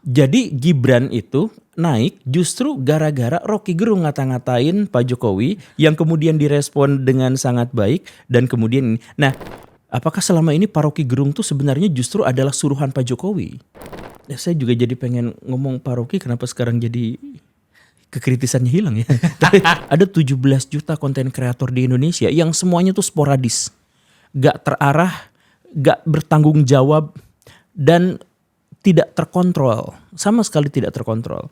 Jadi Gibran itu naik justru gara-gara Rocky Gerung ngata-ngatain Pak Jokowi yang kemudian direspon dengan sangat baik dan kemudian nah, apakah selama ini Pak Rocky Gerung tuh sebenarnya justru adalah suruhan Pak Jokowi? Ya, saya juga jadi pengen ngomong Pak Rocky kenapa sekarang jadi kekritisannya hilang ya. Tapi ada 17 juta konten kreator di Indonesia yang semuanya tuh sporadis. Gak terarah, gak bertanggung jawab dan tidak terkontrol, sama sekali tidak terkontrol.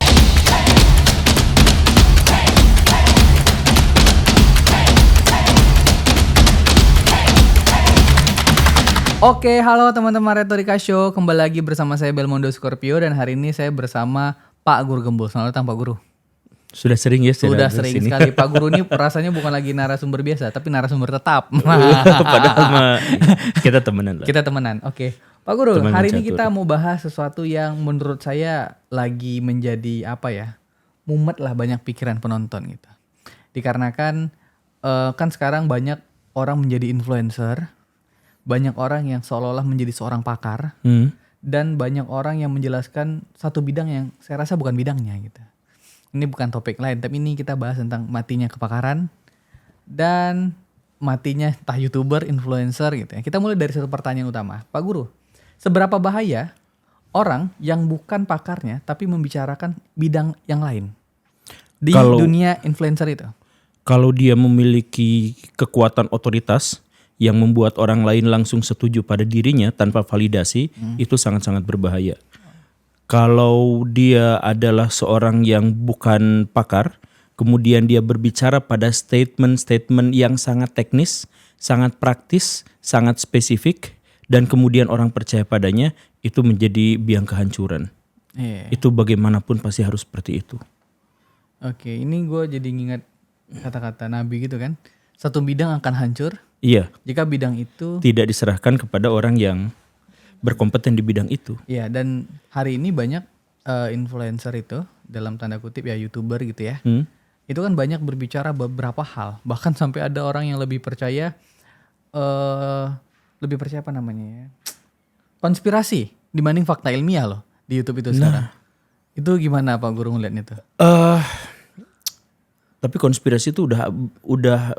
Oke, halo teman-teman Retorika Show. Kembali lagi bersama saya Belmondo Scorpio dan hari ini saya bersama Pak Guru Gembul. Selamat datang Pak Guru. Sudah sering ya Sudah sering sekali. Pak Guru ini rasanya bukan lagi narasumber biasa, tapi narasumber tetap. Padahal kita temenan lah. Kita temenan, oke. Pak Guru, Teman hari ini mencatur. kita mau bahas sesuatu yang menurut saya lagi menjadi mumet lah banyak pikiran penonton gitu. Dikarenakan kan sekarang banyak orang menjadi influencer, banyak orang yang seolah-olah menjadi seorang pakar, dan banyak orang yang menjelaskan satu bidang yang saya rasa bukan bidangnya gitu. Ini bukan topik lain, tapi ini kita bahas tentang matinya kepakaran dan matinya entah YouTuber, influencer gitu ya. Kita mulai dari satu pertanyaan utama. Pak Guru, seberapa bahaya orang yang bukan pakarnya tapi membicarakan bidang yang lain di dunia influencer itu? Kalau dia memiliki kekuatan otoritas yang membuat orang lain langsung setuju pada dirinya tanpa validasi, itu sangat-sangat berbahaya. Kalau dia adalah seorang yang bukan pakar, kemudian dia berbicara pada statement-statement yang sangat teknis, sangat praktis, sangat spesifik, dan kemudian orang percaya padanya, itu menjadi biang kehancuran. Itu bagaimanapun pasti harus seperti itu. Oke, ini gue jadi ngingat kata-kata Nabi gitu kan. Satu bidang akan hancur Iya, jika bidang itu tidak diserahkan kepada orang yang berkompeten di bidang itu. ya, dan hari ini banyak influencer itu dalam tanda kutip ya YouTuber gitu ya. Itu kan banyak berbicara beberapa hal. Bahkan sampai ada orang yang lebih percaya apa namanya ya? Konspirasi dibanding fakta ilmiah loh di YouTube itu sekarang. Itu gimana Pak Guru ngeliatnya itu? Tapi konspirasi itu udah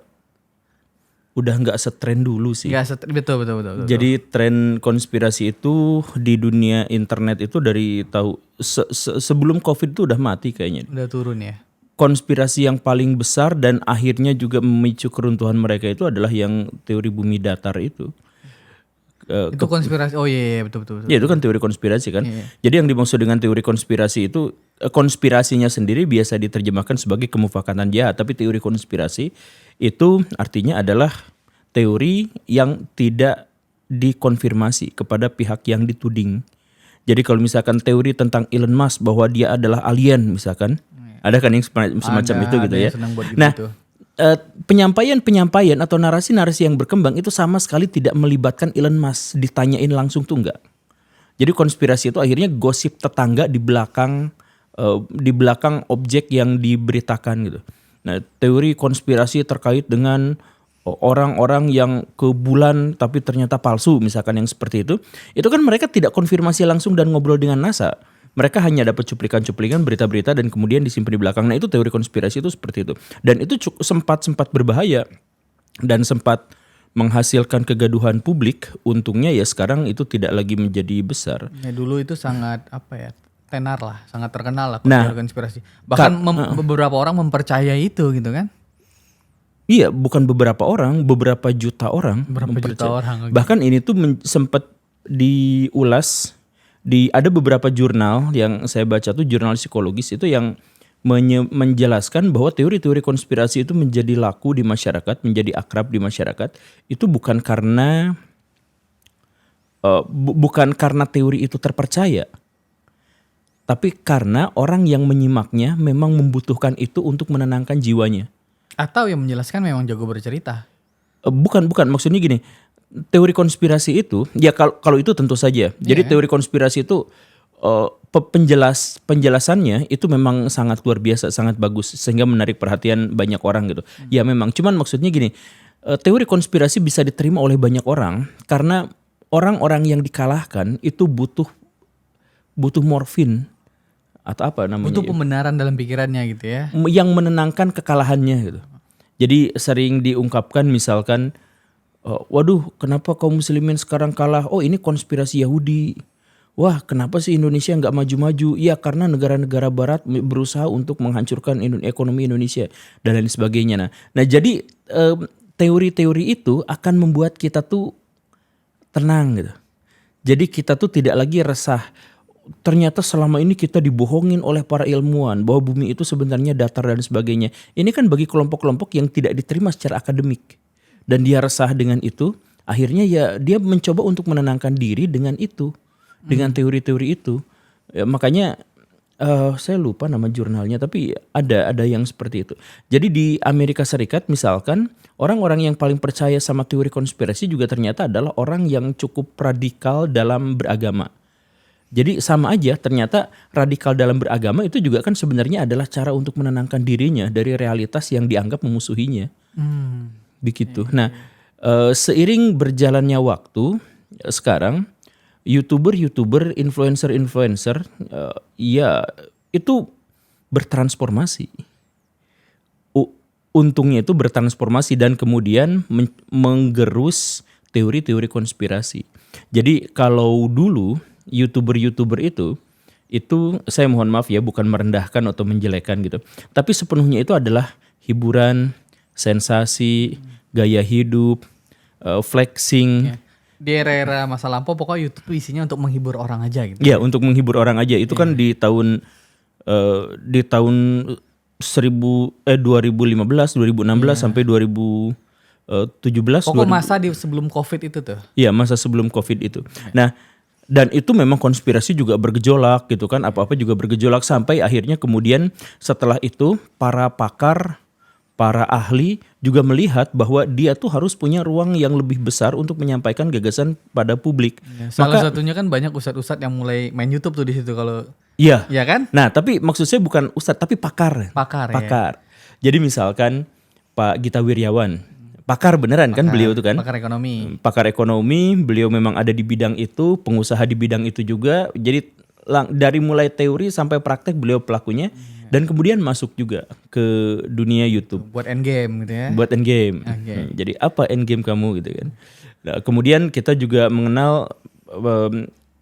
nggak setren dulu sih. Betul. Jadi tren konspirasi itu di dunia internet itu dari sebelum COVID itu udah mati kayaknya. Udah turun ya. Konspirasi yang paling besar dan akhirnya juga memicu keruntuhan mereka itu adalah yang teori bumi datar itu. Itu konspirasi. Oh iya betul. Ya itu kan teori konspirasi kan. Jadi yang dimaksud dengan teori konspirasi itu konspirasinya sendiri biasa diterjemahkan sebagai kemufakatan jahat, tapi teori konspirasi itu artinya adalah teori yang tidak dikonfirmasi kepada pihak yang dituding. Jadi kalau misalkan teori tentang Elon Musk bahwa dia adalah alien misalkan, ada kan yang semacam itu gitu ya. Nah, penyampaian atau narasi-narasi yang berkembang itu sama sekali tidak melibatkan Elon Musk, ditanyain langsung tuh enggak. Jadi konspirasi itu akhirnya gosip tetangga di belakang objek yang diberitakan gitu. Nah, teori konspirasi terkait dengan orang-orang yang ke bulan tapi ternyata palsu misalkan yang seperti itu kan mereka tidak konfirmasi langsung dan ngobrol dengan NASA. Mereka hanya dapat cuplikan-cuplikan berita-berita dan kemudian disimpan di belakang. Nah, itu teori konspirasi itu seperti itu. Dan itu sempat berbahaya dan sempat menghasilkan kegaduhan publik. Untungnya ya sekarang itu tidak lagi menjadi besar. Ya dulu itu sangat tenar lah, sangat terkenal lah teori konspirasi. Bahkan beberapa orang mempercayai itu gitu kan? Iya, bukan beberapa orang, beberapa juta orang. Bahkan ini tuh sempat diulas ada beberapa jurnal yang saya baca tuh jurnal psikologis itu yang menjelaskan bahwa teori-teori konspirasi itu menjadi laku di masyarakat, menjadi akrab di masyarakat itu bukan karena teori itu terpercaya. Tapi karena orang yang menyimaknya memang membutuhkan itu untuk menenangkan jiwanya. Atau yang menjelaskan memang jago bercerita. Bukan. Maksudnya gini, teori konspirasi itu, ya kalau itu tentu saja. Jadi teori konspirasi itu penjelasannya itu memang sangat luar biasa, sangat bagus. Sehingga menarik perhatian banyak orang gitu. Ya memang, cuman maksudnya gini, teori konspirasi bisa diterima oleh banyak orang karena orang-orang yang dikalahkan itu butuh morfin. atau apa namanya? Butuh pembenaran dalam pikirannya gitu ya. Yang menenangkan kekalahannya gitu. Jadi sering diungkapkan misalkan, waduh kenapa kaum muslimin sekarang kalah? Oh ini konspirasi Yahudi. Wah kenapa sih Indonesia nggak maju-maju? Ya karena negara-negara Barat berusaha untuk menghancurkan ekonomi Indonesia dan lain sebagainya. Nah jadi teori-teori itu akan membuat kita tuh tenang gitu. Jadi kita tuh tidak lagi resah. Ternyata selama ini kita dibohongin oleh para ilmuwan bahwa bumi itu sebenarnya datar dan sebagainya. Ini kan bagi kelompok-kelompok yang tidak diterima secara akademik. Dan dia resah dengan itu, akhirnya ya dia mencoba untuk menenangkan diri dengan itu. Dengan teori-teori itu. Ya, makanya saya lupa nama jurnalnya tapi ada yang seperti itu. Jadi di Amerika Serikat misalkan orang-orang yang paling percaya sama teori konspirasi juga ternyata adalah orang yang cukup radikal dalam beragama. Jadi sama aja ternyata radikal dalam beragama itu juga kan sebenarnya adalah cara untuk menenangkan dirinya dari realitas yang dianggap memusuhinya. Begitu. Nah seiring berjalannya waktu sekarang YouTuber, influencer, ya itu bertransformasi. Untungnya itu bertransformasi dan kemudian menggerus teori-teori konspirasi. Jadi kalau dulu YouTuber itu saya mohon maaf ya bukan merendahkan atau menjelekkan gitu. Tapi sepenuhnya itu adalah hiburan, sensasi, gaya hidup, flexing. Di era-era masa lampau pokoknya YouTube isinya untuk menghibur orang aja gitu. Ya untuk menghibur orang aja itu kan di tahun 2015, 2016 sampai 2017. Pokok masa di sebelum COVID itu tuh. Iya masa sebelum COVID itu. Nah dan itu memang konspirasi juga bergejolak gitu kan, apa-apa juga bergejolak sampai akhirnya kemudian setelah itu para pakar, para ahli juga melihat bahwa dia tuh harus punya ruang yang lebih besar untuk menyampaikan gagasan pada publik. Ya, salah satunya kan banyak ustadz-ustadz yang mulai main YouTube tuh di situ kalau. Iya. Iya kan? Nah tapi maksud saya bukan ustadz tapi pakar. Pakar. Jadi misalkan Pak Gita Wirjawan, pakar beneran kan beliau itu kan? Pakar ekonomi, beliau memang ada di bidang itu, pengusaha di bidang itu juga. Jadi dari mulai teori sampai praktek beliau pelakunya. Dan kemudian masuk juga ke dunia YouTube. Buat endgame gitu ya. Buat endgame. Jadi apa endgame kamu gitu kan. Nah, kemudian kita juga mengenal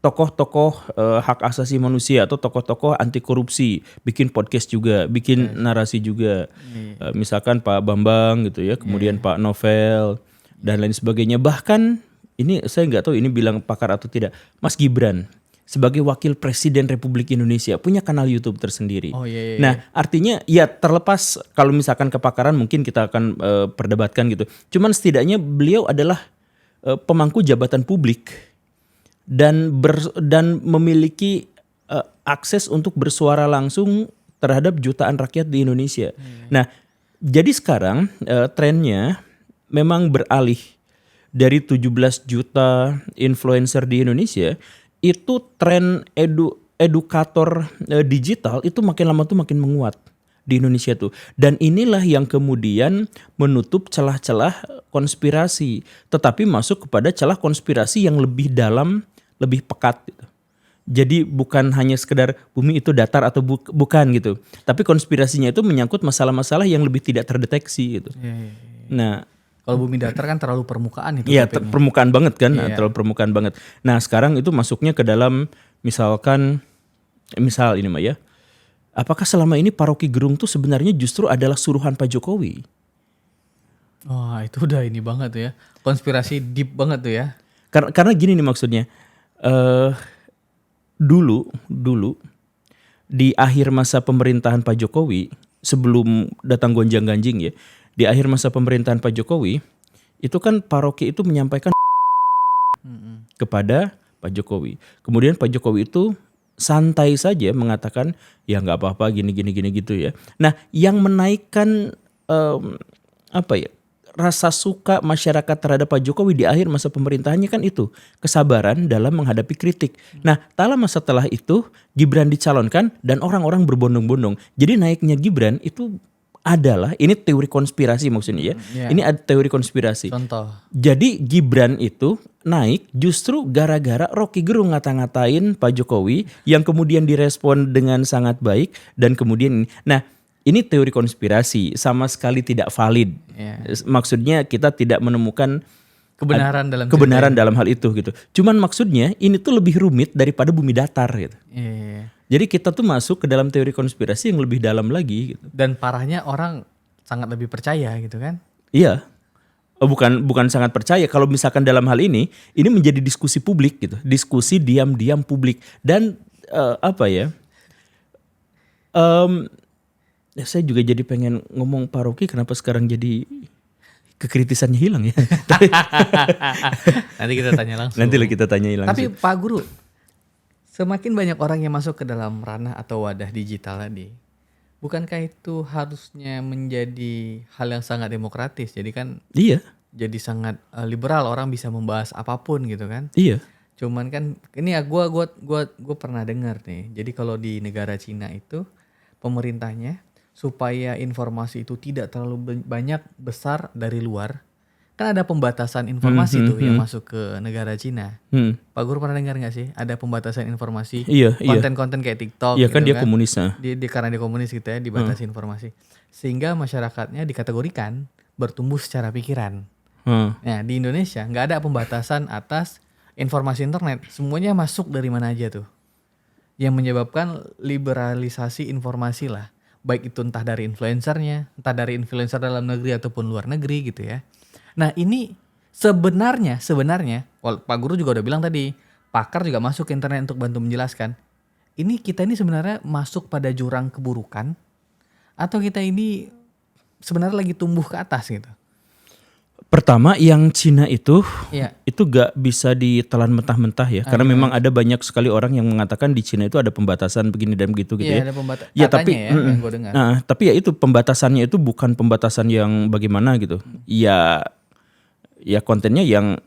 tokoh-tokoh hak asasi manusia atau tokoh-tokoh anti korupsi. Bikin podcast juga, bikin narasi juga. Misalkan Pak Bambang gitu ya. Kemudian Pak Novel dan lain sebagainya. Bahkan ini saya nggak tahu ini bilang pakar atau tidak. Mas Gibran. Sebagai wakil presiden Republik Indonesia punya kanal YouTube tersendiri. Nah artinya ya terlepas kalau misalkan kepakaran mungkin kita akan perdebatkan gitu. Cuman setidaknya beliau adalah pemangku jabatan publik dan memiliki akses untuk bersuara langsung terhadap jutaan rakyat di Indonesia. Nah jadi sekarang trennya memang beralih dari 17 juta influencer di Indonesia. Itu tren edukator digital itu makin lama tuh makin menguat di Indonesia tuh. Dan inilah yang kemudian menutup celah-celah konspirasi. Tetapi masuk kepada celah konspirasi yang lebih dalam, lebih pekat gitu. Jadi bukan hanya sekedar bumi itu datar atau bukan gitu. Tapi konspirasinya itu menyangkut masalah-masalah yang lebih tidak terdeteksi gitu. Nah kalau bumi datar kan terlalu permukaan itu. Iya permukaan banget kan, terlalu permukaan banget. Nah sekarang itu masuknya ke dalam misal ini Mah ya. Apakah selama ini paroki Gerung tuh sebenarnya justru adalah suruhan Pak Jokowi? Wah itu udah ini banget tuh ya. Konspirasi deep banget tuh ya. Karena gini nih maksudnya. Dulu di akhir masa pemerintahan Pak Jokowi sebelum datang gonjang-ganjing ya. Di akhir masa pemerintahan Pak Jokowi, itu kan paroki itu menyampaikan kepada Pak Jokowi. Kemudian Pak Jokowi itu santai saja mengatakan ya nggak apa-apa gini gitu ya. Nah yang menaikkan rasa suka masyarakat terhadap Pak Jokowi di akhir masa pemerintahannya kan itu kesabaran dalam menghadapi kritik. Nah tak lama setelah itu Gibran dicalonkan dan orang-orang berbondong-bondong. Jadi naiknya Gibran itu adalah ini teori konspirasi maksudnya ya. Iya. Ini ada teori konspirasi. Contoh. Jadi Gibran itu naik justru gara-gara Rocky Gerung ngata-ngatain Pak Jokowi yang kemudian direspon dengan sangat baik dan kemudian nah ini teori konspirasi sama sekali tidak valid. Iya. Maksudnya kita tidak menemukan Kebenaran dalam hal itu gitu. Cuman maksudnya ini tuh lebih rumit daripada bumi datar gitu. Iya. Jadi kita tuh masuk ke dalam teori konspirasi yang lebih dalam lagi gitu. Dan parahnya orang sangat lebih percaya gitu kan. Iya. Bukan sangat percaya kalau misalkan dalam hal ini menjadi diskusi publik gitu. Diskusi diam-diam publik dan saya juga jadi pengen ngomong Pak Rocky kenapa sekarang jadi kekritisannya hilang ya. Nanti kita tanya langsung. Nanti kita tanyain langsung. Tapi Pak Guru, semakin banyak orang yang masuk ke dalam ranah atau wadah digital tadi, bukankah itu harusnya menjadi hal yang sangat demokratis? Jadi kan Iya. jadi sangat liberal, orang bisa membahas apapun gitu kan. Iya. Cuman kan ini ya gua pernah dengar nih. Jadi kalau di negara Cina itu pemerintahnya supaya informasi itu tidak terlalu banyak besar dari luar, kan ada pembatasan informasi tuh yang masuk ke negara Cina. Pak Guru pernah dengar nggak sih ada pembatasan informasi? Iya. Konten-konten kayak TikTok. Iya gitu kan dia komunis nah. Karena dia komunis gitu ya, dibatasi informasi sehingga masyarakatnya dikategorikan bertumbuh secara pikiran. Nah di Indonesia nggak ada pembatasan atas informasi internet, semuanya masuk dari mana aja tuh, yang menyebabkan liberalisasi informasi lah. Baik itu entah dari influencernya, entah dari influencer dalam negeri ataupun luar negeri gitu ya. Nah ini sebenarnya Pak Guru juga udah bilang tadi, pakar juga masuk ke internet untuk bantu menjelaskan. Kita ini sebenarnya masuk pada jurang keburukan atau kita ini sebenarnya lagi tumbuh ke atas gitu. Pertama yang Cina itu Iya. itu gak bisa ditelan mentah-mentah ya. Karena memang ada banyak sekali orang yang mengatakan di Cina itu ada pembatasan begini dan begitu gitu Iya, ya. ada pembatasan. Ya tapi yang gue dengar. nah, tapi ya itu pembatasannya itu bukan pembatasan yang bagaimana gitu. Ya kontennya yang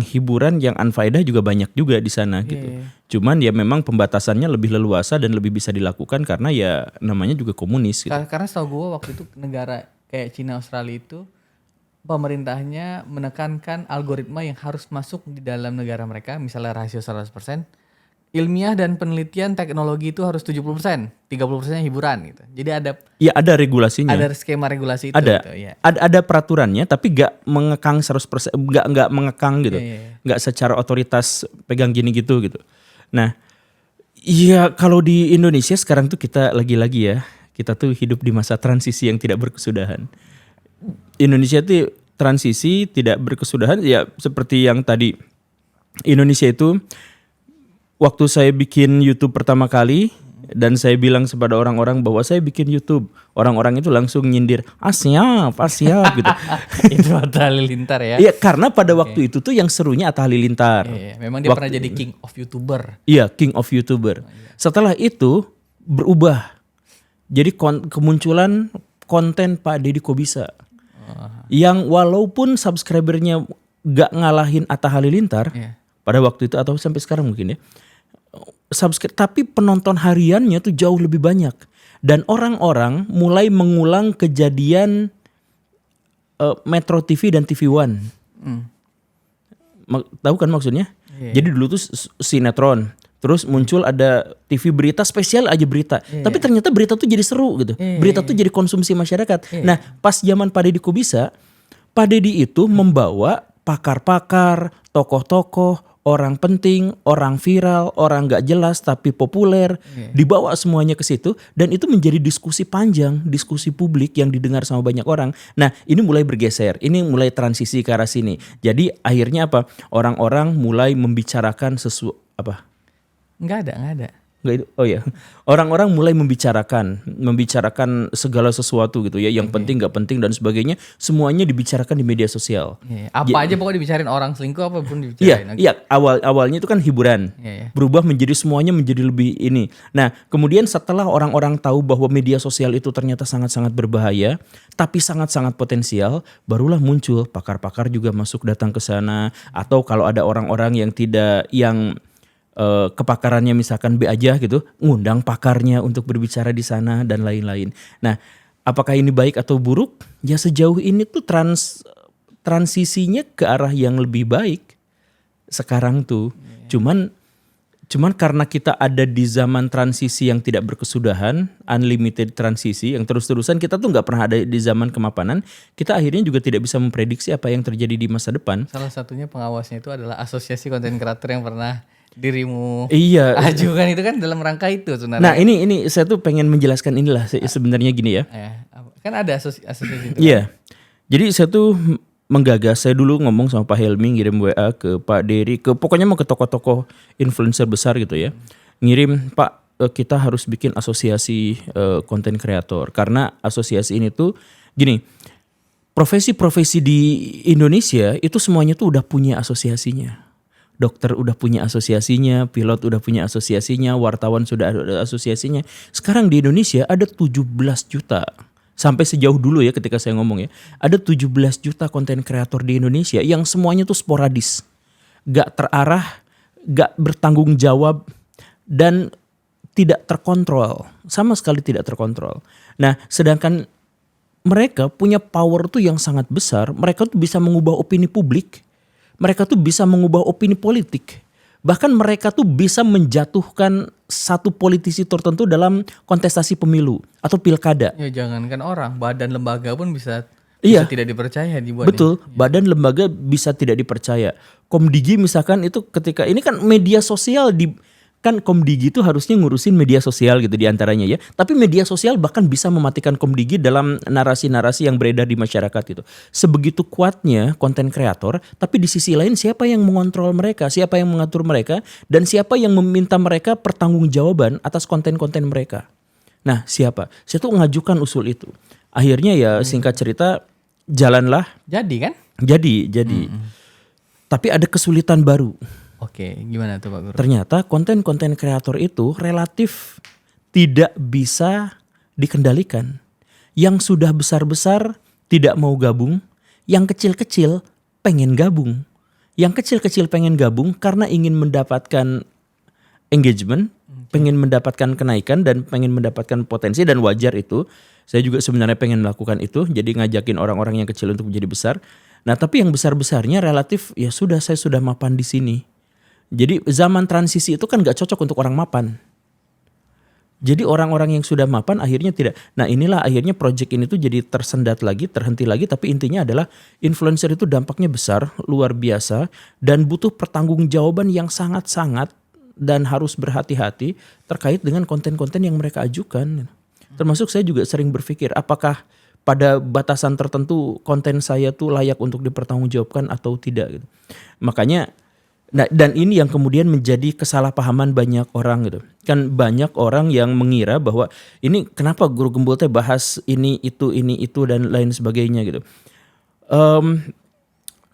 hiburan, yang unfaedah juga banyak juga di sana gitu. Iya. Cuman ya memang pembatasannya lebih leluasa dan lebih bisa dilakukan karena ya namanya juga komunis gitu. Karena setahu gue waktu itu negara kayak Cina, Australia itu pemerintahnya menekankan algoritma yang harus masuk di dalam negara mereka, misalnya rasio 100%, ilmiah dan penelitian teknologi itu harus 70%, 30% hiburan gitu. Jadi ada regulasinya. ada skema regulasi itu Ada, gitu, ya. ada peraturannya tapi gak mengekang 100%, gak mengekang gitu. Iya. Gak secara otoritas pegang gini gitu. Nah, iya kalau di Indonesia sekarang tuh kita lagi-lagi ya, kita tuh hidup di masa transisi yang tidak berkesudahan. Indonesia tuh transisi tidak berkesudahan ya seperti yang tadi. Indonesia itu waktu saya bikin YouTube pertama kali dan saya bilang kepada orang-orang bahwa saya bikin YouTube, orang-orang itu langsung nyindir, siap gitu. Itu Atta Halilintar ya. Iya, karena pada waktu itu tuh yang serunya Atta Halilintar. Iya, memang dia pernah jadi king of YouTuber. Iya, king of YouTuber. Setelah itu berubah. Jadi kemunculan konten Pak Deddy Kobisa. Yang walaupun subscribernya gak ngalahin Atta Halilintar pada waktu itu atau sampai sekarang mungkin ya. Tapi penonton hariannya tuh jauh lebih banyak. Dan orang-orang mulai mengulang kejadian Metro TV dan TV One. Tahu kan maksudnya? Jadi dulu tuh sinetron. Terus muncul ada TV berita spesial aja berita. Tapi ternyata berita tuh jadi seru gitu. Berita tuh jadi konsumsi masyarakat. Nah pas zaman Pak Deddy Kobisa, Pak Deddy itu membawa pakar-pakar, tokoh-tokoh, orang penting, orang viral, orang gak jelas tapi populer. Dibawa semuanya ke situ. Dan itu menjadi diskusi panjang, diskusi publik yang didengar sama banyak orang. Nah ini mulai bergeser, ini mulai transisi ke arah sini. Jadi akhirnya apa? Orang-orang mulai membicarakan Nggak ada. Oh ya, orang-orang mulai membicarakan segala sesuatu gitu ya, yang penting nggak penting dan sebagainya, semuanya dibicarakan di media sosial. Apa aja pokoknya dibicarain, orang selingkuh apapun dibicarain. Iya, awalnya itu kan hiburan, berubah menjadi semuanya menjadi lebih ini. Nah, kemudian setelah orang-orang tahu bahwa media sosial itu ternyata sangat-sangat berbahaya, tapi sangat-sangat potensial, barulah muncul pakar-pakar juga masuk datang ke sana, atau kalau ada orang-orang yang kepakarannya misalkan B aja gitu, ngundang pakarnya untuk berbicara di sana dan lain-lain. Nah, Apakah ini baik atau buruk? Ya sejauh ini tuh transisinya ke arah yang lebih baik sekarang tuh. Cuman karena kita ada di zaman transisi yang tidak berkesudahan, unlimited transisi yang terus-terusan, kita tuh nggak pernah ada di zaman kemapanan. Kita akhirnya juga tidak bisa memprediksi apa yang terjadi di masa depan. Salah satunya pengawasnya itu adalah asosiasi konten kreator yang pernah dirimu Iya. ajukan, itu kan dalam rangka itu sebenarnya. Nah ini saya tuh pengen menjelaskan inilah sebenarnya gini ya. Kan ada asosiasi itu. Iya. Jadi saya tuh menggagas, saya dulu ngomong sama Pak Helmi, ngirim WA ke Pak Dery, pokoknya mau ke tokoh-tokoh influencer besar gitu ya. Ngirim, Pak, kita harus bikin asosiasi konten kreator. Karena asosiasi ini tuh gini, profesi-profesi di Indonesia itu semuanya tuh udah punya asosiasinya. Dokter udah punya asosiasinya, pilot udah punya asosiasinya, wartawan sudah ada asosiasinya. Sekarang di Indonesia ada 17 juta. Sampai sejauh dulu ya ketika saya ngomong ya, ada 17 juta konten kreator di Indonesia yang semuanya tuh sporadis, gak terarah, gak bertanggung jawab, dan tidak terkontrol, sama sekali tidak terkontrol. Nah sedangkan mereka punya power tuh yang sangat besar, mereka tuh bisa mengubah opini publik, mereka tuh bisa mengubah opini politik. Bahkan mereka tuh bisa menjatuhkan satu politisi tertentu dalam kontestasi pemilu atau pilkada. Ya jangankan orang, badan lembaga pun bisa Iya. tidak dipercaya dibuat. Betul, badan lembaga bisa tidak dipercaya. Komdigi misalkan itu ketika ini kan media sosial kan Komdigi itu harusnya ngurusin media sosial gitu diantaranya ya. Tapi media sosial bahkan bisa mematikan Komdigi dalam narasi-narasi yang beredar di masyarakat itu. Sebegitu kuatnya konten kreator, tapi di sisi lain siapa yang mengontrol mereka, siapa yang mengatur mereka, dan siapa yang meminta mereka pertanggungjawaban atas konten-konten mereka. Nah siapa? Saya tuh mengajukan usul itu. Akhirnya ya singkat cerita jalanlah. Jadi kan? Jadi. Tapi ada kesulitan baru. Oke, gimana tuh Pak Guru? Ternyata konten-konten kreator itu relatif tidak bisa dikendalikan. Yang sudah besar-besar tidak mau gabung, yang kecil-kecil pengen gabung. Yang kecil-kecil pengen gabung karena ingin mendapatkan engagement, pengen mendapatkan kenaikan dan pengen mendapatkan potensi, dan wajar itu. Saya juga sebenarnya pengen melakukan itu, jadi ngajakin orang-orang yang kecil untuk menjadi besar. Nah, tapi yang besar-besarnya relatif ya sudah, saya sudah mapan di sini. Jadi zaman transisi itu kan gak cocok untuk orang mapan. Jadi orang-orang yang sudah mapan akhirnya tidak. Nah inilah akhirnya project ini tuh jadi tersendat lagi, terhenti lagi. Tapi intinya adalah influencer itu dampaknya besar, luar biasa. Dan butuh pertanggungjawaban yang sangat-sangat dan harus berhati-hati terkait dengan konten-konten yang mereka ajukan. Termasuk saya juga sering berpikir apakah pada batasan tertentu konten saya tuh layak untuk dipertanggungjawabkan atau tidak gitu. Makanya dan ini yang kemudian menjadi kesalahpahaman banyak orang gitu. Kan banyak orang yang mengira bahwa ini kenapa Guru Gembul teh bahas ini itu dan lain sebagainya gitu.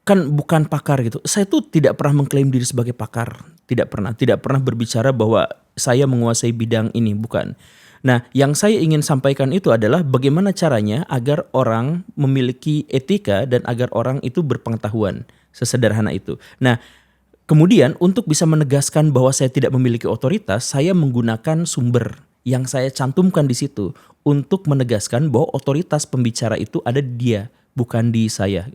Kan bukan pakar gitu. Saya tuh tidak pernah mengklaim diri sebagai pakar, tidak pernah berbicara bahwa saya menguasai bidang ini, bukan. Nah, yang saya ingin sampaikan itu adalah bagaimana caranya agar orang memiliki etika dan agar orang itu berpengetahuan, sesederhana itu. Nah, kemudian untuk bisa menegaskan bahwa saya tidak memiliki otoritas, saya menggunakan sumber yang saya cantumkan di situ untuk menegaskan bahwa otoritas pembicara itu ada di dia, bukan di saya.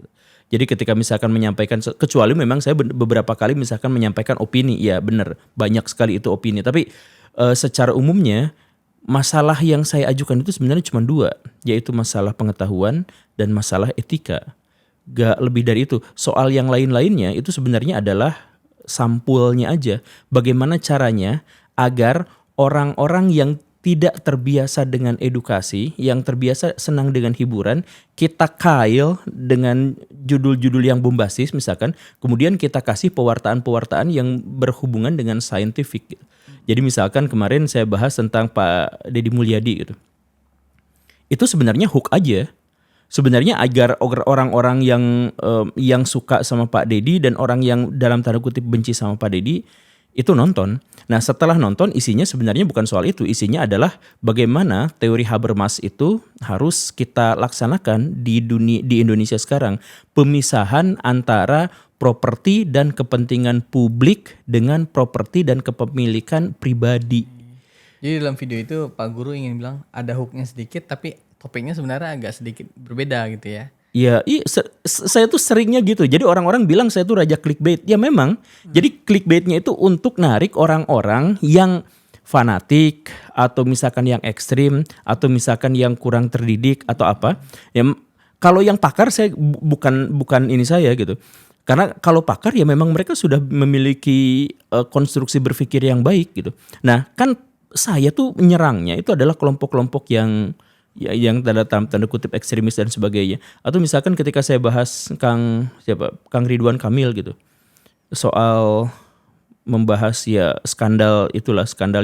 Jadi ketika misalkan menyampaikan, kecuali memang saya beberapa kali misalkan menyampaikan opini, ya benar banyak sekali itu opini. Tapi secara umumnya masalah yang saya ajukan itu sebenarnya cuma dua, yaitu masalah pengetahuan dan masalah etika. Gak lebih dari itu. Soal yang lain-lainnya itu sebenarnya adalah sampulnya aja. Bagaimana caranya agar orang-orang yang tidak terbiasa dengan edukasi, yang terbiasa senang dengan hiburan, kita kail dengan judul-judul yang bombastis misalkan, kemudian kita kasih pewartaan-pewartaan yang berhubungan dengan scientific. Jadi misalkan kemarin saya bahas tentang Pak Deddy Mulyadi gitu. Itu sebenarnya hook aja. Sebenarnya agar orang-orang yang suka sama Pak Deddy dan orang yang dalam tanda kutip benci sama Pak Deddy itu nonton. Nah setelah nonton isinya sebenarnya bukan soal itu. Isinya adalah bagaimana teori Habermas itu harus kita laksanakan di Indonesia sekarang. Pemisahan antara properti dan kepentingan publik dengan properti dan kepemilikan pribadi. Jadi dalam video itu Pak Guru ingin bilang ada hooknya sedikit tapi topiknya sebenarnya agak sedikit berbeda gitu ya. Ya, saya tuh seringnya gitu. Jadi orang-orang bilang saya tuh raja clickbait. Ya memang. Jadi clickbaitnya itu untuk narik orang-orang yang fanatik atau misalkan yang ekstrim atau misalkan yang kurang terdidik atau apa. Ya, kalau yang pakar saya bukan ini saya gitu. Karena kalau pakar ya memang mereka sudah memiliki konstruksi berpikir yang baik gitu. Nah, kan saya tuh menyerangnya itu adalah kelompok-kelompok yang ya, yang tanda kutip ekstremis dan sebagainya. Atau misalkan ketika saya bahas Kang Ridwan Kamil gitu soal membahas ya skandal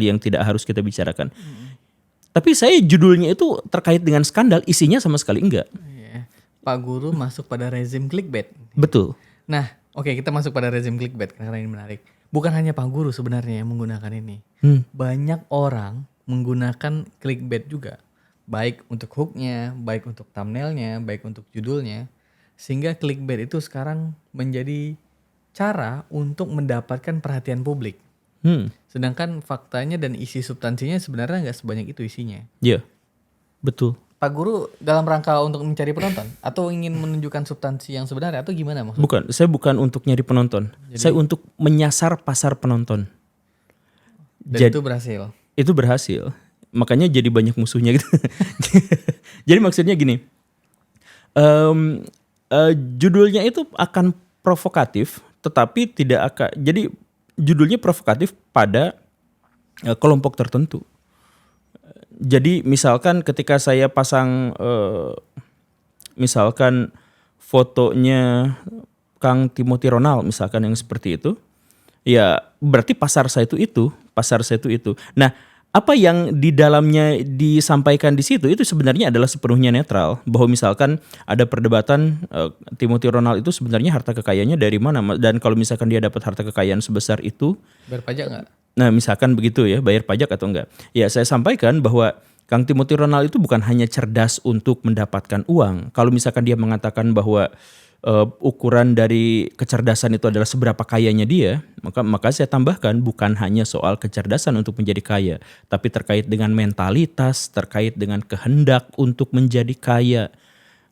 yang tidak harus kita bicarakan. Tapi saya judulnya itu terkait dengan skandal, isinya sama sekali enggak. Iya. Pak Guru masuk pada rezim clickbait. Betul. Nah, oke, kita masuk pada rezim clickbait karena ini menarik. Bukan hanya Pak Guru sebenarnya yang menggunakan ini. Banyak orang menggunakan clickbait juga. Baik untuk hooknya, baik untuk thumbnailnya, baik untuk judulnya. Sehingga clickbait itu sekarang menjadi cara untuk mendapatkan perhatian publik. Sedangkan faktanya dan isi substansinya sebenarnya nggak sebanyak itu isinya. Iya, betul. Pak Guru dalam rangka untuk mencari penonton atau ingin menunjukkan substansi yang sebenarnya atau gimana maksudnya? Bukan, saya bukan untuk nyari penonton. Saya untuk menyasar pasar penonton. Dan itu berhasil. Itu berhasil. Makanya jadi banyak musuhnya gitu. Jadi maksudnya gini. Judulnya itu akan provokatif, tetapi tidak akan. Jadi judulnya provokatif pada kelompok tertentu. Jadi misalkan ketika saya pasang misalkan fotonya Kang Timothy Ronald misalkan yang seperti itu, ya berarti pasar saya itu. Nah, apa yang di dalamnya disampaikan di situ itu sebenarnya adalah sepenuhnya netral. Bahwa misalkan ada perdebatan Timothy Ronald itu sebenarnya harta kekayaannya dari mana, dan kalau misalkan dia dapat harta kekayaan sebesar itu, Bayar pajak nggak? nah misalkan begitu ya, bayar pajak atau enggak. Ya saya sampaikan bahwa Kang Timothy Ronald itu bukan hanya cerdas untuk mendapatkan uang. Kalau misalkan dia mengatakan bahwa ukuran dari kecerdasan itu adalah seberapa kayanya dia, maka saya tambahkan bukan hanya soal kecerdasan untuk menjadi kaya, tapi terkait dengan mentalitas, terkait dengan kehendak untuk menjadi kaya.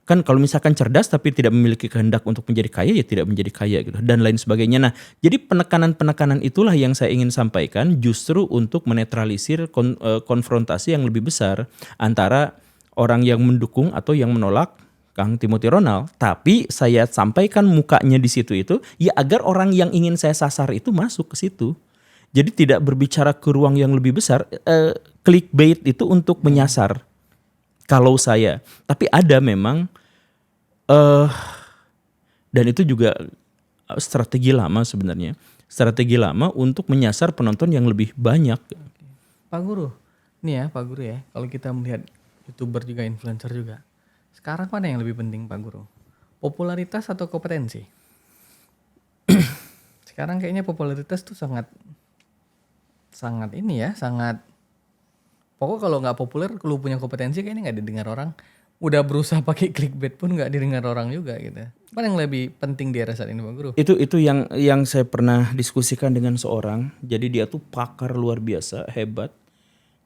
Kan kalau misalkan cerdas tapi tidak memiliki kehendak untuk menjadi kaya, ya tidak menjadi kaya gitu, dan lain sebagainya. Nah, jadi penekanan-penekanan itulah yang saya ingin sampaikan justru untuk menetralisir konfrontasi yang lebih besar antara orang yang mendukung atau yang menolak Kang Timothy Ronald. Tapi saya sampaikan mukanya di situ itu ya agar orang yang ingin saya sasar itu masuk ke situ. Jadi tidak berbicara ke ruang yang lebih besar. Clickbait itu untuk menyasar. Kalau saya, tapi ada memang dan itu juga strategi lama sebenarnya. Strategi lama untuk menyasar penonton yang lebih banyak. Pak Guru, nih ya Pak Guru ya, kalau kita melihat YouTuber juga, influencer juga. Sekarang mana yang lebih penting Pak Guru? Popularitas atau kompetensi? Sekarang kayaknya popularitas tuh sangat ini ya, pokoknya kalau nggak populer, kalau punya kompetensi kayaknya nggak didengar orang. Udah berusaha pakai clickbait pun nggak didengar orang juga gitu. Mana yang lebih penting di era saat ini Pak Guru? Itu yang saya pernah diskusikan dengan seorang. Jadi dia tuh pakar luar biasa, hebat.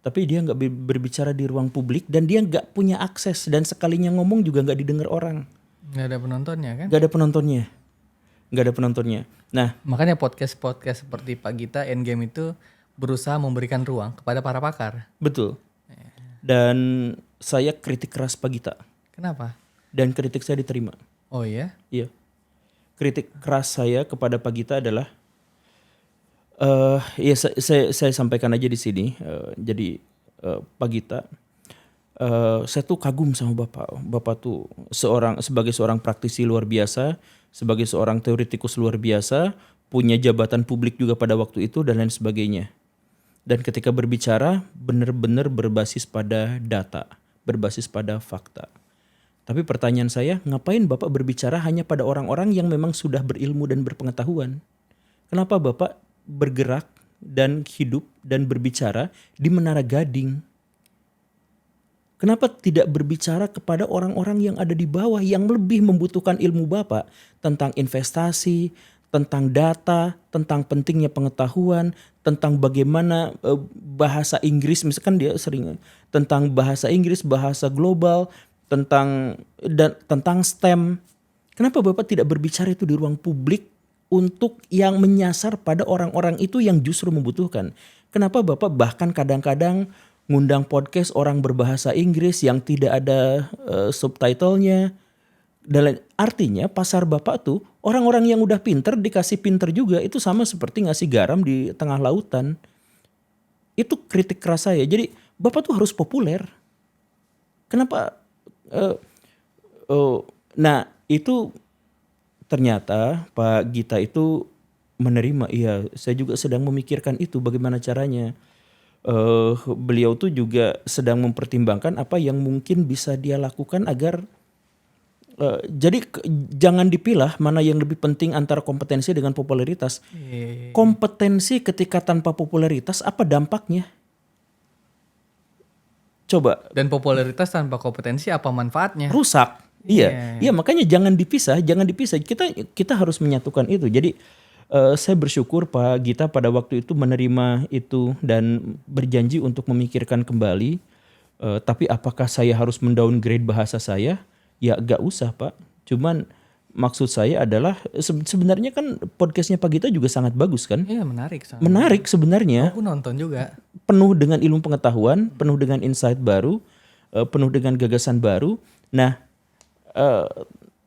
Tapi dia nggak berbicara di ruang publik dan dia nggak punya akses, dan sekalinya ngomong juga nggak didengar orang. Nggak ada penontonnya kan? Nggak ada penontonnya. Nah, makanya podcast seperti Pak Gita Endgame itu berusaha memberikan ruang kepada para pakar. Betul. Dan saya kritik keras Pak Gita. Kenapa? Dan kritik saya diterima. Oh iya? Iya. Kritik keras saya kepada Pak Gita adalah ya saya sampaikan aja di sini. Jadi Pak Gita, saya tuh kagum sama Bapak. Bapak tuh sebagai seorang praktisi luar biasa, sebagai seorang teoretikus luar biasa, punya jabatan publik juga pada waktu itu dan lain sebagainya. Dan ketika berbicara benar-benar berbasis pada data, berbasis pada fakta. Tapi pertanyaan saya, ngapain Bapak berbicara hanya pada orang-orang yang memang sudah berilmu dan berpengetahuan? Kenapa Bapak bergerak dan hidup dan berbicara di Menara Gading? Kenapa tidak berbicara kepada orang-orang yang ada di bawah yang lebih membutuhkan ilmu Bapak tentang investasi, tentang data, tentang pentingnya pengetahuan, tentang bagaimana bahasa Inggris, misalkan dia sering tentang bahasa Inggris, bahasa global, tentang STEM. Kenapa Bapak tidak berbicara itu di ruang publik untuk yang menyasar pada orang-orang itu yang justru membutuhkan? Kenapa Bapak bahkan kadang-kadang ngundang podcast orang berbahasa Inggris yang tidak ada subtitlenya? Dan artinya pasar Bapak tuh orang-orang yang udah pinter dikasih pinter juga, itu sama seperti ngasih garam di tengah lautan. Itu kritik keras saya. Jadi Bapak tuh harus populer. Kenapa? Nah itu ternyata Pak Gita itu menerima. Iya, saya juga sedang memikirkan itu bagaimana caranya. Beliau tuh juga sedang mempertimbangkan apa yang mungkin bisa dia lakukan agar jadi jangan dipilah mana yang lebih penting antara kompetensi dengan popularitas. Kompetensi ketika tanpa popularitas apa dampaknya? Coba. Dan popularitas tanpa kompetensi apa manfaatnya? Rusak. Iya, makanya jangan dipisah. Kita harus menyatukan itu. Jadi saya bersyukur Pak Gita pada waktu itu menerima itu dan berjanji untuk memikirkan kembali. Tapi apakah saya harus mendowngrade bahasa saya? Ya gak usah Pak. Cuman maksud saya adalah sebenarnya kan podcastnya Pak Gita juga sangat bagus kan? Iya menarik. Menarik sebenarnya. Aku nonton juga. Penuh dengan ilmu pengetahuan, penuh dengan insight baru, penuh dengan gagasan baru. Nah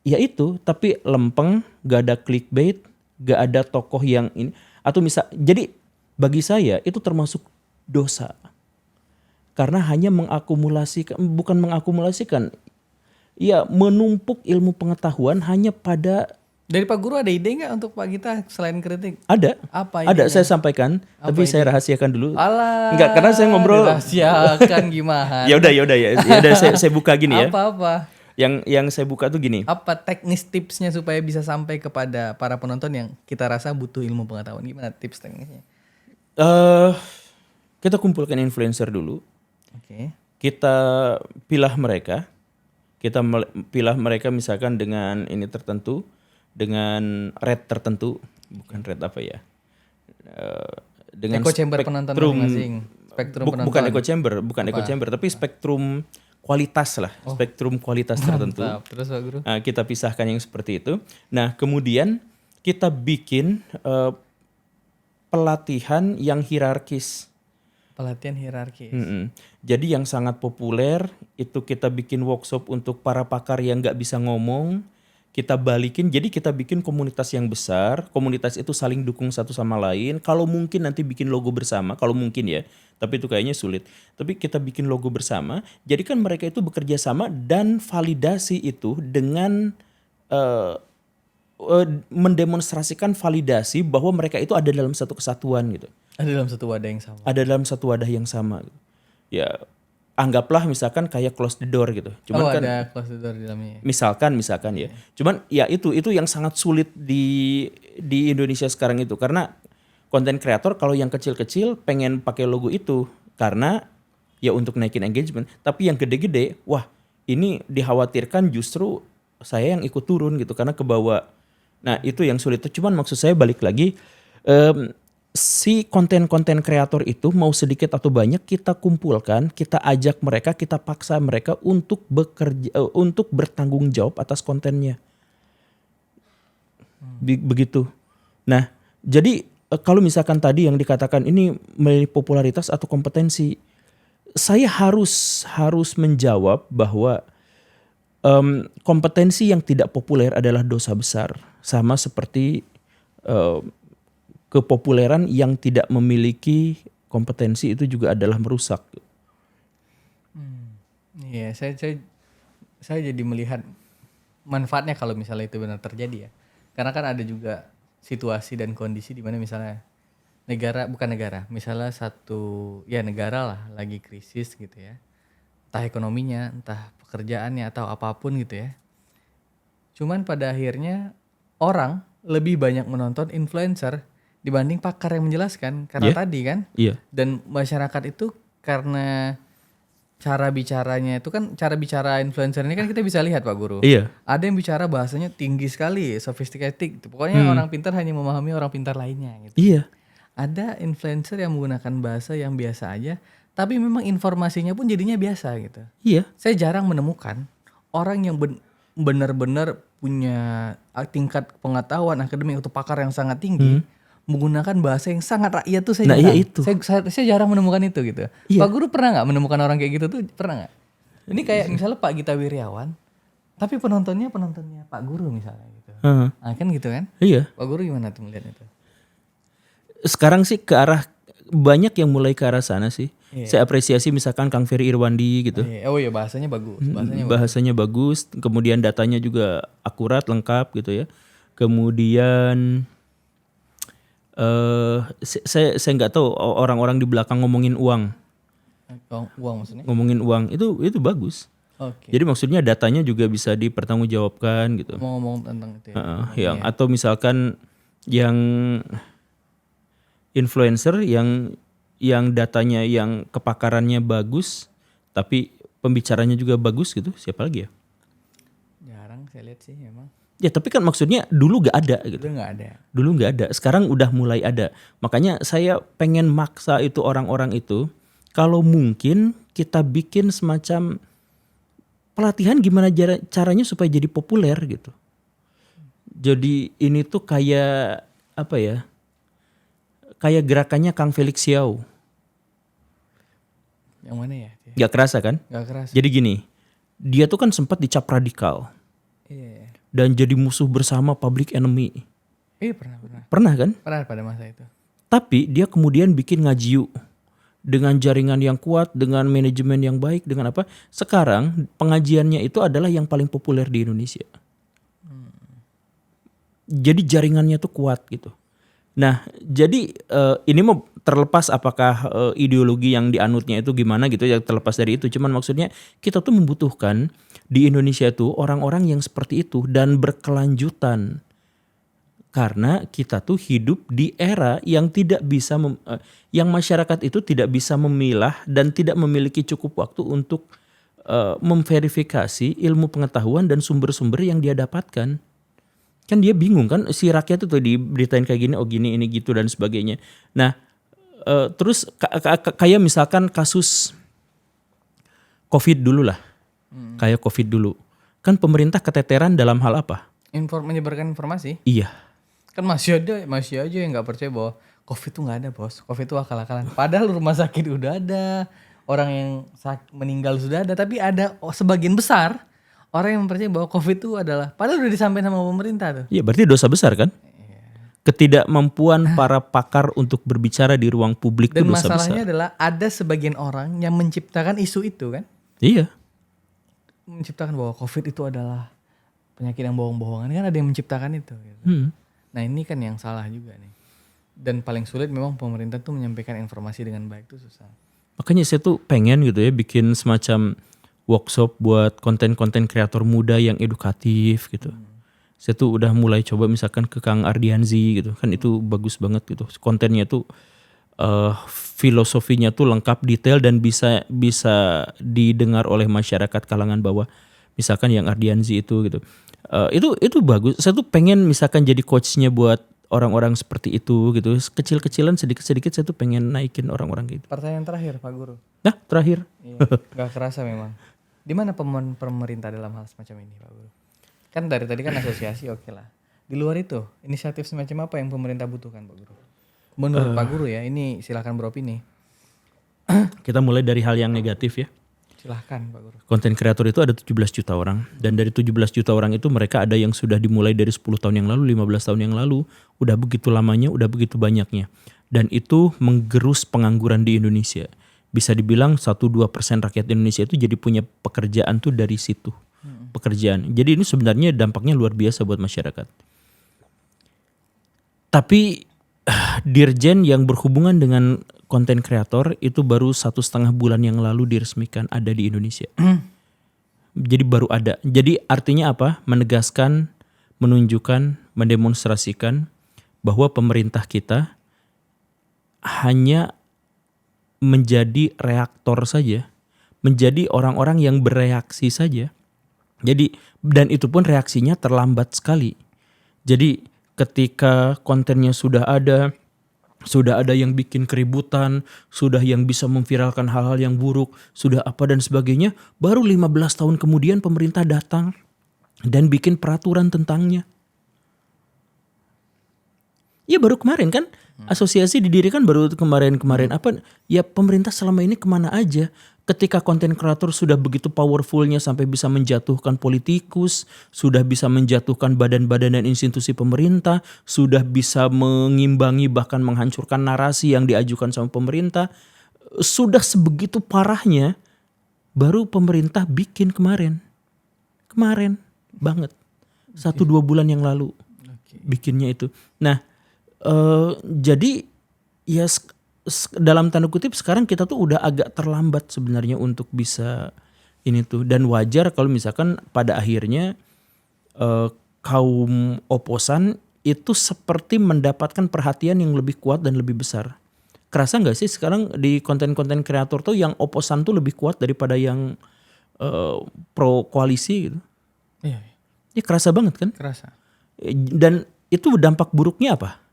ya itu, tapi lempeng, gak ada clickbait, gak ada tokoh yang ini. Atau jadi bagi saya itu termasuk dosa. Karena hanya bukan mengakumulasikan. Ya menumpuk ilmu pengetahuan hanya pada. Dari Pak Guru ada ide nggak untuk Pak Gita selain kritik? Ada. Apa idenya? Ada, saya sampaikan. Tapi saya rahasiakan dulu. Enggak, karena saya ngobrol. Rahasiakan gimana? Ya udah saya buka gini ya. Apa? Yang saya buka tuh gini. Apa teknis tipsnya supaya bisa sampai kepada para penonton yang kita rasa butuh ilmu pengetahuan? Gimana tips teknisnya? Kita kumpulkan influencer dulu. Oke. Kita pilah mereka. Kita pilah mereka misalkan dengan ini tertentu, dengan rate tertentu, bukan rate apa ya? Dengan echo chamber penonton masing-masing. Spektrum penonton. Bukan echo chamber, tapi spektrum kualitas lah, spektrum kualitas tertentu. Terus Pak Guru? Nah, kita pisahkan yang seperti itu. Nah, kemudian kita bikin pelatihan yang hierarkis. Pelatihan hierarkis. Jadi yang sangat populer itu kita bikin workshop untuk para pakar yang nggak bisa ngomong. Kita balikin, jadi kita bikin komunitas yang besar. Komunitas itu saling dukung satu sama lain. Kalau mungkin nanti bikin logo bersama, kalau mungkin ya. Tapi itu kayaknya sulit. Tapi kita bikin logo bersama. Jadi kan mereka itu bekerja sama dan validasi itu dengan mendemonstrasikan validasi bahwa mereka itu ada dalam satu kesatuan gitu. Ada dalam satu wadah yang sama. Ada dalam satu wadah yang sama. Ya anggaplah misalkan kayak close the door gitu. Cuman kan ada close the door di dalamnya. Misalkan ya. Cuman ya itu yang sangat sulit di Indonesia sekarang itu, karena konten kreator kalau yang kecil-kecil pengen pakai logo itu karena ya untuk naikin engagement, tapi yang gede-gede wah ini dikhawatirkan justru saya yang ikut turun gitu karena kebawa. Nah, itu yang sulit. Cuman maksud saya balik lagi si konten-konten kreator itu mau sedikit atau banyak kita kumpulkan, kita ajak mereka, kita paksa mereka untuk bekerja, untuk bertanggung jawab atas kontennya. Begitu. Nah, jadi kalau misalkan tadi yang dikatakan ini memilih popularitas atau kompetensi, saya harus menjawab bahwa kompetensi yang tidak populer adalah dosa besar, sama seperti kepopuleran yang tidak memiliki kompetensi itu juga adalah merusak. Iya, saya jadi melihat manfaatnya kalau misalnya itu benar terjadi ya. Karena kan ada juga situasi dan kondisi di mana misalnya misalnya satu ya negara lah lagi krisis gitu ya. Entah ekonominya, entah pekerjaannya atau apapun gitu ya. Cuman pada akhirnya orang lebih banyak menonton influencer dibanding pakar yang menjelaskan karena tadi kan. Iya. Dan masyarakat itu karena cara bicaranya itu kan, cara bicara influencer ini kan kita bisa lihat Pak Guru. Iya. Ada yang bicara bahasanya tinggi sekali, sophisticated gitu. Pokoknya orang pintar hanya memahami orang pintar lainnya gitu. Iya. Ada influencer yang menggunakan bahasa yang biasa aja, tapi memang informasinya pun jadinya biasa gitu. Iya. Saya jarang menemukan orang yang benar-benar punya tingkat pengetahuan akademik atau pakar yang sangat tinggi menggunakan bahasa yang sangat rakyat tuh saya Nah, jarang. iya itu. Saya jarang menemukan itu gitu. Iya. Pak Guru pernah nggak menemukan orang kayak gitu tuh? Pernah nggak? Ini kayak misalnya Pak Gita Wirjawan, tapi penontonnya Pak Guru misalnya gitu. Heeh. Nah, kan gitu kan? Iya. Pak Guru gimana tuh melihat itu? Sekarang sih ke arah banyak yang mulai ke arah sana sih. Saya apresiasi misalkan Kang Ferry Irwandi gitu. Oh iya bahasanya bagus. Bahasanya bagus, kemudian datanya juga akurat, lengkap gitu ya. Kemudian saya nggak tahu orang-orang di belakang ngomongin uang, Uang maksudnya? ngomongin uang itu bagus. Oke. Jadi maksudnya datanya juga bisa dipertanggungjawabkan gitu. Mau ngomong tentang itu ya. Yang atau misalkan yang influencer yang datanya yang kepakarannya bagus tapi pembicaranya juga bagus gitu, siapa lagi ya? Jarang saya lihat sih emang. Ya tapi kan maksudnya dulu gak ada gitu. Itu nggak ada. Dulu nggak ada, sekarang udah mulai ada. Makanya saya pengen maksa itu orang-orang itu, kalau mungkin kita bikin semacam pelatihan gimana caranya supaya jadi populer gitu. Jadi ini tuh kayak apa ya? Kayak gerakannya Kang Felix Xiao. Yang mana ya? Gak kerasa kan? Gak keras. Jadi gini, dia tuh kan sempat dicap radikal Iya. dan jadi musuh bersama public enemy. Pernah. Pernah kan? Pernah pada masa itu. Tapi dia kemudian bikin Ngajiu dengan jaringan yang kuat, dengan manajemen yang baik, dengan apa? Sekarang pengajiannya itu adalah yang paling populer di Indonesia. Jadi jaringannya tuh kuat gitu. Nah, jadi ini mau terlepas apakah ideologi yang dianutnya itu gimana gitu ya, terlepas dari itu. Cuman maksudnya kita tuh membutuhkan di Indonesia tuh orang-orang yang seperti itu dan berkelanjutan. Karena kita tuh hidup di era yang tidak bisa yang masyarakat itu tidak bisa memilah dan tidak memiliki cukup waktu untuk memverifikasi ilmu pengetahuan dan sumber-sumber yang dia dapatkan. Kan dia bingung kan, si rakyat itu diberitain kayak gini, oh gini, ini gitu dan sebagainya. Nah, terus kayak misalkan kasus COVID dulu lah. Kayak COVID dulu. Kan pemerintah keteteran dalam hal apa? Menyebarkan informasi. Iya. Kan masih aja yang nggak percaya bahwa COVID itu nggak ada bos. COVID itu akal-akalan. Padahal rumah sakit udah ada, orang yang meninggal sudah ada, tapi ada sebagian besar orang yang percaya bahwa COVID itu adalah, padahal udah disampaikan sama pemerintah tuh. Iya, berarti dosa besar kan? Ketidakmampuan para pakar untuk berbicara di ruang publik itu Dan dosa besar. masalahnya adalah ada sebagian orang yang menciptakan isu itu kan. Iya. Menciptakan bahwa COVID itu adalah penyakit yang bohong-bohongan, kan ada yang menciptakan itu. Gitu. Nah ini kan yang salah juga nih. Dan paling sulit memang pemerintah tuh menyampaikan informasi dengan baik tuh susah. Makanya saya tuh pengen gitu ya bikin semacam workshop buat konten-konten kreator muda yang edukatif gitu. Saya tuh udah mulai coba misalkan ke Kang Ardianzi gitu. Kan itu bagus banget gitu. Kontennya tuh filosofinya tuh lengkap, detail dan bisa didengar oleh masyarakat kalangan bawah. Misalkan yang Ardianzi itu gitu. Itu bagus. Saya tuh pengen misalkan jadi coachnya buat orang-orang seperti itu gitu. Kecil-kecilan sedikit-sedikit saya tuh pengen naikin orang-orang gitu. Pertanyaan terakhir Pak Guru. Nah terakhir. Iya, gak kerasa memang. Di mana pemerintah dalam hal semacam ini Pak Guru? Kan dari tadi kan asosiasi oke lah. Di luar itu inisiatif semacam apa yang pemerintah butuhkan Pak Guru? Menurut Pak Guru ya, ini silakan beropini. Kita mulai dari hal yang negatif ya. Silahkan Pak Guru. Konten kreator itu ada 17 juta orang. Dan dari 17 juta orang itu mereka ada yang sudah dimulai dari 10 tahun yang lalu, 15 tahun yang lalu. Udah begitu lamanya, udah begitu banyaknya. Dan itu menggerus pengangguran di Indonesia. Bisa dibilang 1-2% rakyat Indonesia itu jadi punya pekerjaan tuh dari situ. Pekerjaan. Jadi ini sebenarnya dampaknya luar biasa buat masyarakat. Tapi Dirjen yang berhubungan dengan konten kreator itu baru 1,5 bulan yang lalu diresmikan ada di Indonesia. Jadi baru ada. Jadi artinya apa? Menegaskan, menunjukkan, mendemonstrasikan bahwa pemerintah kita hanya menjadi reaktor saja, menjadi orang-orang yang bereaksi saja. Jadi dan itu pun reaksinya terlambat sekali. Jadi ketika kontennya sudah ada yang bikin keributan, sudah yang bisa memviralkan hal-hal yang buruk, sudah apa dan sebagainya, baru 15 tahun kemudian pemerintah datang dan bikin peraturan tentangnya. Ya baru kemarin kan asosiasi didirikan baru kemarin apa ya pemerintah selama ini kemana aja ketika konten kreator sudah begitu powerfulnya sampai bisa menjatuhkan politikus, sudah bisa menjatuhkan badan-badan dan institusi pemerintah, sudah bisa mengimbangi bahkan menghancurkan narasi yang diajukan sama pemerintah, sudah sebegitu parahnya baru pemerintah bikin kemarin banget 1-2 bulan yang lalu bikinnya itu. Nah jadi ya dalam tanda kutip sekarang kita tuh udah agak terlambat sebenarnya untuk bisa ini tuh, dan wajar kalau misalkan pada akhirnya kaum oposan itu seperti mendapatkan perhatian yang lebih kuat dan lebih besar. Kerasa nggak sih sekarang di konten-konten kreator tuh yang oposan tuh lebih kuat daripada yang pro koalisi gitu? Iya. Ya kerasa banget kan? Kerasa. Dan itu dampak buruknya apa?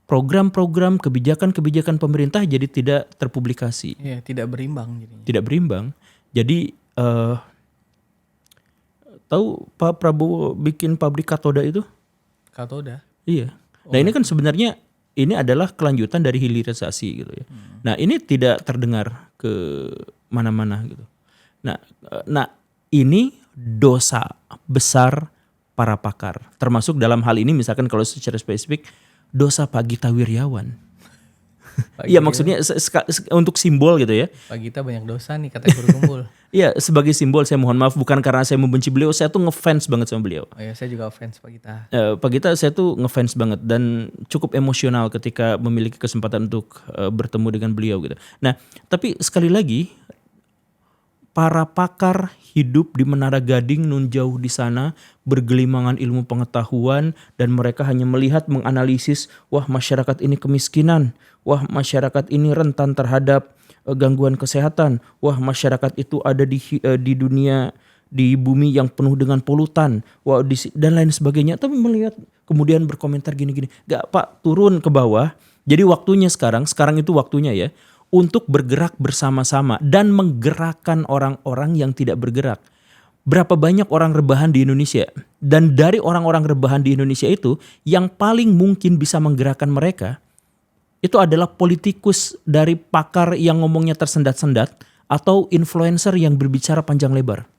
Program-program, kebijakan-kebijakan pemerintah jadi tidak terpublikasi. Iya, tidak berimbang jadinya. Tidak berimbang. Jadi tahu Pak Prabowo bikin pabrik katoda itu? Katoda. Iya. Nah ini kan sebenarnya ini adalah kelanjutan dari hilirisasi gitu ya. Nah ini tidak terdengar ke mana-mana gitu. Nah ini dosa besar para pakar. Termasuk dalam hal ini misalkan kalau secara spesifik dosa Pak Gita Wirjawan. Iya maksudnya untuk simbol gitu ya. Pak Gita banyak dosa nih katanya berkumpul. Iya sebagai simbol saya mohon maaf bukan karena saya membenci beliau, saya tuh ngefans banget sama beliau. Oh ya saya juga fans Pak Gita. Pak Gita saya tuh ngefans banget dan cukup emosional ketika memiliki kesempatan untuk bertemu dengan beliau gitu. Nah tapi sekali lagi para pakar hidup di Menara Gading nun jauh di sana bergelimangan ilmu pengetahuan dan mereka hanya melihat menganalisis wah masyarakat ini kemiskinan, wah masyarakat ini rentan terhadap gangguan kesehatan, wah masyarakat itu ada di dunia di bumi yang penuh dengan polutan, wah dan lain sebagainya. Tapi melihat kemudian berkomentar gini-gini, gak Pak turun ke bawah. Jadi waktunya sekarang itu waktunya ya untuk bergerak bersama-sama dan menggerakkan orang-orang yang tidak bergerak. Berapa banyak orang rebahan di Indonesia? Dan dari orang-orang rebahan di Indonesia itu, yang paling mungkin bisa menggerakkan mereka, itu adalah politikus dari pakar yang ngomongnya tersendat-sendat, atau influencer yang berbicara panjang lebar.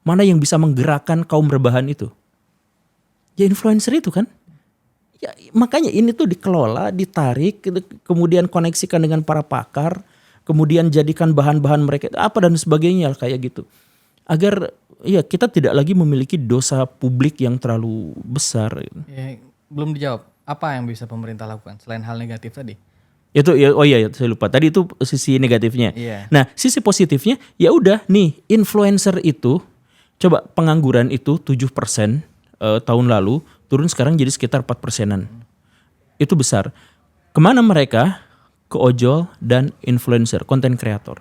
Mana yang bisa menggerakkan kaum rebahan itu? Ya influencer itu kan? Ya, makanya ini tuh dikelola, ditarik, kemudian koneksikan dengan para pakar, kemudian jadikan bahan-bahan mereka apa dan sebagainya kayak gitu. Agar ya kita tidak lagi memiliki dosa publik yang terlalu besar. Ya, belum dijawab. Apa yang bisa pemerintah lakukan selain hal negatif tadi? Itu ya saya lupa. Tadi itu sisi negatifnya. Iya. Nah, sisi positifnya ya udah nih influencer itu coba pengangguran itu 7% tahun lalu turun sekarang jadi sekitar 4%-an. Itu besar. Kemana mereka? Ke ojol dan influencer, konten kreator.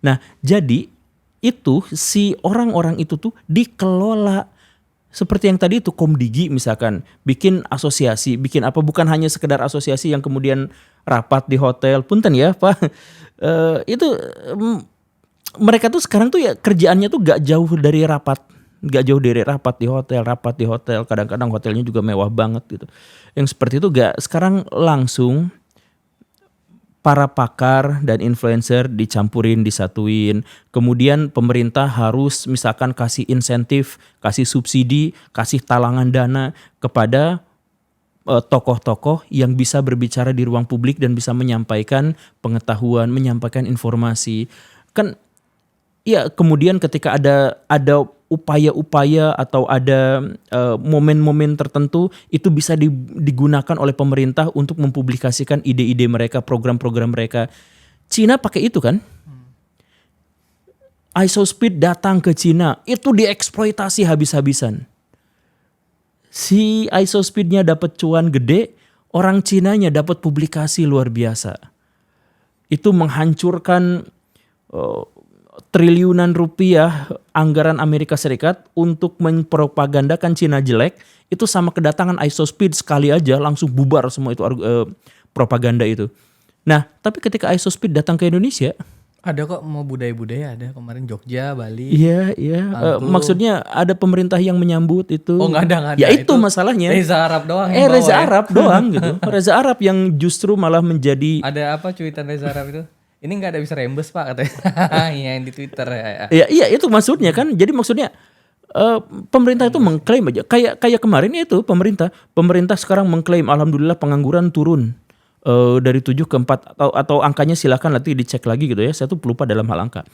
Nah jadi itu si orang-orang itu tuh dikelola. Seperti yang tadi itu Komdigi misalkan. Bikin asosiasi, bikin apa. Bukan hanya sekedar asosiasi yang kemudian rapat di hotel. Punten ya Pak. Itu mereka tuh sekarang tuh ya kerjaannya tuh gak jauh dari rapat. Gak jauh dari rapat di hotel, kadang-kadang hotelnya juga mewah banget gitu. Yang seperti itu gak, sekarang langsung para pakar dan influencer dicampurin, disatuin. Kemudian pemerintah harus misalkan kasih insentif, kasih subsidi, kasih talangan dana kepada tokoh-tokoh yang bisa berbicara di ruang publik dan bisa menyampaikan pengetahuan, menyampaikan informasi. Kan ya kemudian ketika ada upaya-upaya atau ada momen-momen tertentu itu bisa digunakan oleh pemerintah untuk mempublikasikan ide-ide mereka, program-program mereka. Cina pakai itu kan? ISOSPEED datang ke Cina, itu dieksploitasi habis-habisan. Si ISOSPEED-nya dapat cuan gede, orang Cinanya dapat publikasi luar biasa. Itu menghancurkan triliunan rupiah anggaran Amerika Serikat untuk mempropagandakan Cina jelek, itu sama kedatangan ISOSPID sekali aja langsung bubar semua itu propaganda itu. Nah, tapi ketika ISOSPID datang ke Indonesia, Ada kok mau budaya-budaya, ada kemarin Jogja, Bali. iya, Angklung. maksudnya ada pemerintah yang menyambut itu. Oh nggak ada. Ya itu masalahnya. Reza Arab doang yang bawa Reza ya. Arab doang gitu. Reza Arab yang justru malah menjadi Ada apa cuitan Reza Arab itu? Ini nggak ada bisa rembes pak katanya. Iya yang di Twitter ya. iya itu maksudnya kan. Jadi maksudnya pemerintah itu mengklaim aja kayak kemarin itu pemerintah sekarang mengklaim alhamdulillah pengangguran turun dari 7 ke 4 atau angkanya silakan nanti dicek lagi gitu ya. Saya tuh lupa dalam hal angka.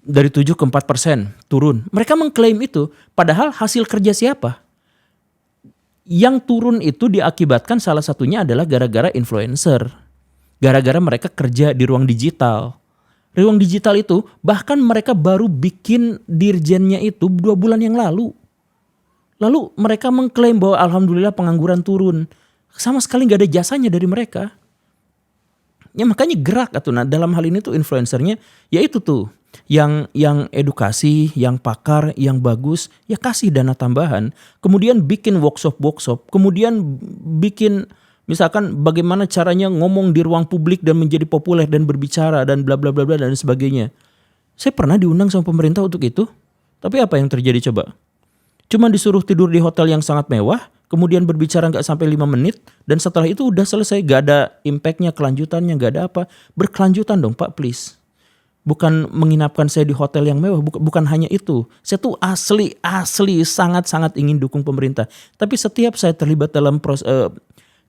Dari 7 ke 4% turun. Mereka mengklaim itu padahal hasil kerja siapa? Yang turun itu diakibatkan salah satunya adalah gara-gara influencer. Gara-gara mereka kerja di ruang digital. Ruang digital itu bahkan mereka baru bikin dirjennya itu 2 bulan yang lalu. Lalu mereka mengklaim bahwa alhamdulillah pengangguran turun. Sama sekali nggak ada jasanya dari mereka. Ya makanya gerak atau nah dalam hal ini tuh influencernya ya itu tuh yang edukasi, yang pakar, yang bagus ya kasih dana tambahan. Kemudian bikin workshop, kemudian bikin misalkan bagaimana caranya ngomong di ruang publik dan menjadi populer dan berbicara dan bla bla bla bla dan sebagainya. Saya pernah diundang sama pemerintah untuk itu. Tapi apa yang terjadi coba? Cuma disuruh tidur di hotel yang sangat mewah, kemudian berbicara nggak sampai 5 menit, dan setelah itu udah selesai, nggak ada impactnya, kelanjutannya, nggak ada apa. Berkelanjutan dong Pak, please. Bukan menginapkan saya di hotel yang mewah, bukan hanya itu. Saya tuh asli sangat-sangat ingin dukung pemerintah. Tapi setiap saya terlibat dalam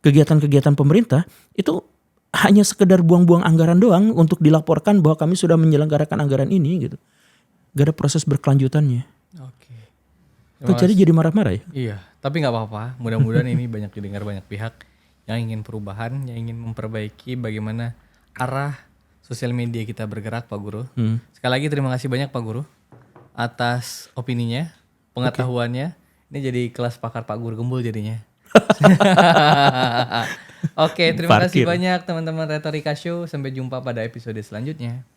kegiatan-kegiatan pemerintah, itu hanya sekedar buang-buang anggaran doang untuk dilaporkan bahwa kami sudah menyelenggarakan anggaran ini gitu. Gak ada proses berkelanjutannya. Oke. Kok jadi marah-marah ya? Iya, tapi nggak apa-apa. Mudah-mudahan ini banyak didengar banyak pihak yang ingin perubahan, yang ingin memperbaiki bagaimana arah sosial media kita bergerak, Pak Guru. Sekali lagi terima kasih banyak Pak Guru atas opininya, pengetahuannya. Ini jadi kelas pakar Pak Guru Gembul jadinya. Oke, terima kasih Parkir. banyak teman-teman Retorika Show. Sampai jumpa pada episode selanjutnya.